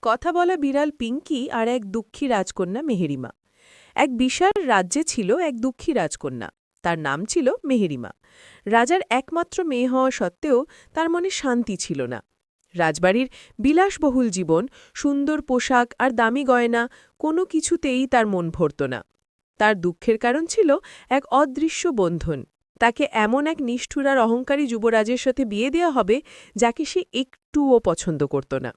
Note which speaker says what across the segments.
Speaker 1: কথা বলা বিড়াল পিঙ্কি আর এক দুঃখী রাজকন্যা মেহেরিমা। এক বিশাল রাজ্যে ছিল এক দুঃখী রাজকন্যা। তার নাম ছিল মেহেরিমা। রাজার একমাত্র মেয়ে হওয়া সত্ত্বেও তার মনে শান্তি ছিল না। রাজবাড়ির বিলাসবহুল জীবন, সুন্দর পোশাক আর দামি গয়না কোনো কিছুতেই তার মন ভরত না। তার দুঃখের কারণ ছিল এক অদৃশ্য বন্ধন। তাকে এমন এক নিষ্ঠুর আর অহংকারী যুবরাজের সাথে বিয়ে দেওয়া হবে যাকে সে একটুও পছন্দ করত না।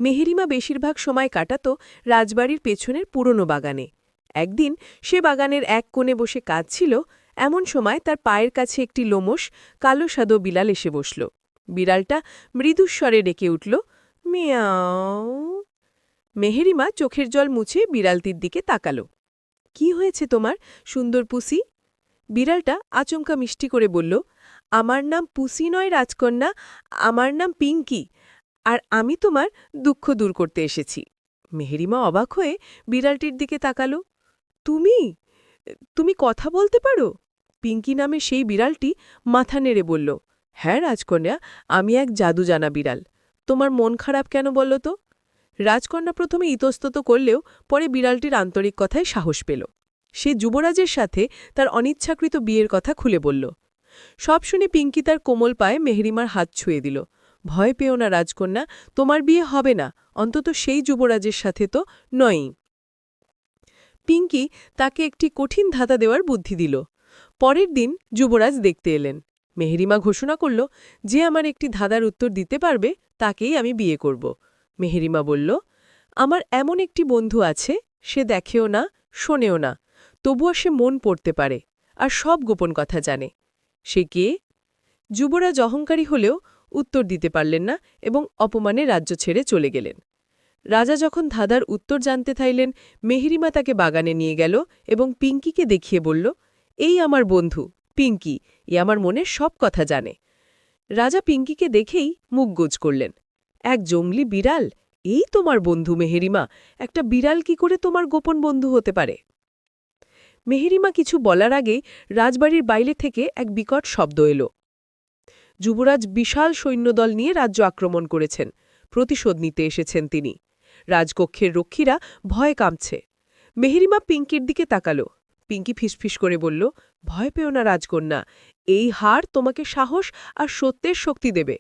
Speaker 1: মেহেরিমা বেশিরভাগ সময় কাটাত রাজবাড়ির পেছনের পুরনো বাগানে। একদিন সে বাগানের এক কোণে বসে কাঁদছিল। এমন সময় তার পায়ের কাছে একটি লোমশ কালো সাদো বিড়াল এসে বসল। বিড়ালটা মৃদুস্বরে ডেকে উঠল, মিয়াও। মেহেরিমা চোখের জল মুছে বিড়ালটির দিকে তাকাল। কি হয়েছে তোমার, সুন্দর পুসি? বিড়ালটা আচমকা মিষ্টি করে বলল, আমার নাম পুসি নয় রাজকন্যা, আমার নাম পিঙ্কি, আর আমি তোমার দুঃখ দূর করতে এসেছি। মেহেরিমা অবাক হয়ে বিড়ালটির দিকে তাকালো। তুমি তুমি কথা বলতে পারো? পিঙ্কি নামে সেই বিড়ালটি মাথা নেড়ে বলল, হ্যাঁ রাজকন্যা, আমি এক জাদু জানা বিড়াল। তোমার মন খারাপ কেন বলল তো? রাজকন্যা প্রথমে ইতস্তত করলেও পরে বিড়ালটির আন্তরিক কথায় সাহস পেল। সে যুবরাজের সাথে তার অনিচ্ছাকৃত বিয়ের কথা খুলে বলল। সব শুনে পিঙ্কি তার কোমল পায়ে মেহেরিমার হাত ছুঁয়ে দিল। ভয় পেও না রাজকন্যা, তোমার বিয়ে হবে না, অন্তত সেই যুবরাজের সাথে তো নয়ই। পিঙ্কি তাকে একটি কঠিন ধাঁধা দেওয়ার বুদ্ধি দিল। পরের দিন যুবরাজ দেখতে এলেন। মেহেরিমা ঘোষণা করল, যে আমার একটি ধাঁধার উত্তর দিতে পারবে তাকেই আমি বিয়ে করব। মেহেরিমা বলল, আমার এমন একটি বন্ধু আছে, সে দেখেও না, শোনেও না, তবুও সে মন পড়তে পারে আর সব গোপন কথা জানে। সে কে? যুবরাজ অহংকারী হলেও উত্তর দিতে পারলেন না এবং অপমানে রাজ্য ছেড়ে চলে গেলেন। রাজা যখন ধাঁধার উত্তর জানতে চাইলেন, মেহেরিমা তাকে বাগানে নিয়ে গেল এবং পিঙ্কিকে দেখিয়ে বলল, এই আমার বন্ধু পিঙ্কি, এ আমার মনের সব কথা জানে। রাজা পিঙ্কিকে দেখেই মুখ গোজ করলেন। এক জংলি বিড়াল, এই তোমার বন্ধু মেহেরিমা? একটা বিড়াল কি করে তোমার গোপন বন্ধু হতে পারে? মেহেরিমা কিছু বলার আগেই রাজবাড়ির বাইরে থেকে এক বিকট শব্দ এলো। যুবরাজ বিশাল সৈন্যদল নিয়ে রাজ্য আক্রমণ করেছেন। প্রতিশোধ নিতে এসেছেন তিনি। রাজকক্ষের রক্ষীরা ভয়ে কাঁপছে। মেহেরিমা পিঙ্কির দিকে তাকাল। পিঙ্কি ফিসফিস করে বলল, ভয় পেও না রাজকন্যা, এই হার তোমাকে সাহস আর সত্যের শক্তি দেবে।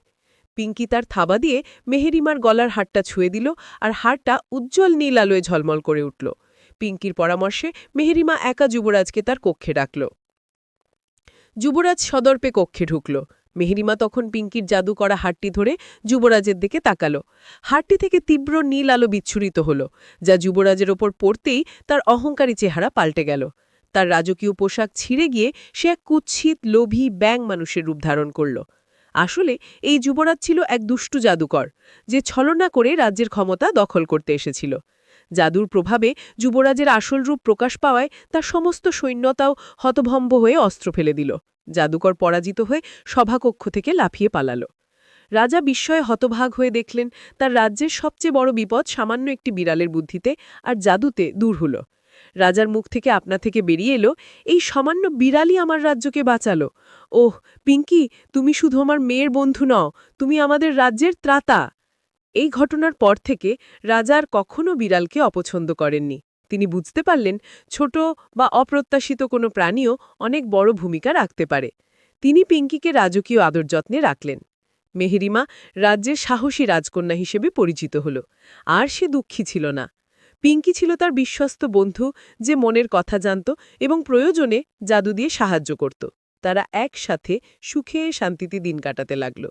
Speaker 1: পিঙ্কি তার থাবা দিয়ে মেহেরিমার গলার হারটা ছুঁয়ে দিল, আর হারটা উজ্জ্বল নীল আলোয় ঝলমল করে উঠল। পিঙ্কির পরামর্শে মেহেরিমা একা যুবরাজকে তার কক্ষে ডাকল। যুবরাজ সদর্পে কক্ষে ঢুকল। মেহেরিমা তখন পিঙ্কির জাদু করা হারটি ধরে যুবরাজের দিকে তাকাল। হারটি থেকে তীব্র নীল আলো বিচ্ছুরিত হল, যা যুবরাজের ওপর পড়তেই তার অহংকারী চেহারা পাল্টে গেল। তার রাজকীয় পোশাক ছিঁড়ে গিয়ে সে এক কুৎসিত লোভী ব্যাঙ মানুষের রূপ ধারণ করল। আসলে এই যুবরাজ ছিল এক দুষ্টু জাদুকর, যে ছলনা করে রাজ্যের ক্ষমতা দখল করতে এসেছিল। জাদুর প্রভাবে যুবরাজের আসল রূপ প্রকাশ পাওয়ায় তার সমস্ত সৈন্যতাও হতভম্ব হয়ে অস্ত্র ফেলে দিল। জাদুকর পরাজিত হয়ে সভাকক্ষ থেকে লাফিয়ে পালাল। রাজা বিস্ময়ে হতভাগ হয়ে দেখলেন তার রাজ্যের সবচেয়ে বড় বিপদ সামান্য একটি বিড়ালের বুদ্ধিতে আর জাদুতে দূর হল। রাজার মুখ থেকে আপনা থেকে বেরিয়ে এলো, এই সামান্য বিড়ালই আমার রাজ্যকে বাঁচালো। ওহ পিঙ্কি, তুমি শুধু আমার মেয়ের বন্ধু নও, তুমি আমাদের রাজ্যের ত্রাতা। এই ঘটনার পর থেকে রাজা আর কখনো বিড়ালকে অপছন্দ করেননি। তিনি বুঝতে পারলেন ছোট বা অপ্রত্যাশিত কোনো প্রাণীও অনেক বড় ভূমিকা রাখতে পারে। তিনি পিঙ্কিকে রাজকীয় আদর যত্নে রাখলেন। মেহেরিমা রাজ্যের সাহসী রাজকন্যা হিসেবে পরিচিত হল। আর সে দুঃখী ছিল না। পিঙ্কি ছিল তার বিশ্বস্ত বন্ধু, যে মনের কথা জানত এবং প্রয়োজনে জাদু দিয়ে সাহায্য করত। তারা একসাথে সুখে শান্তিতে দিন কাটাতে লাগল।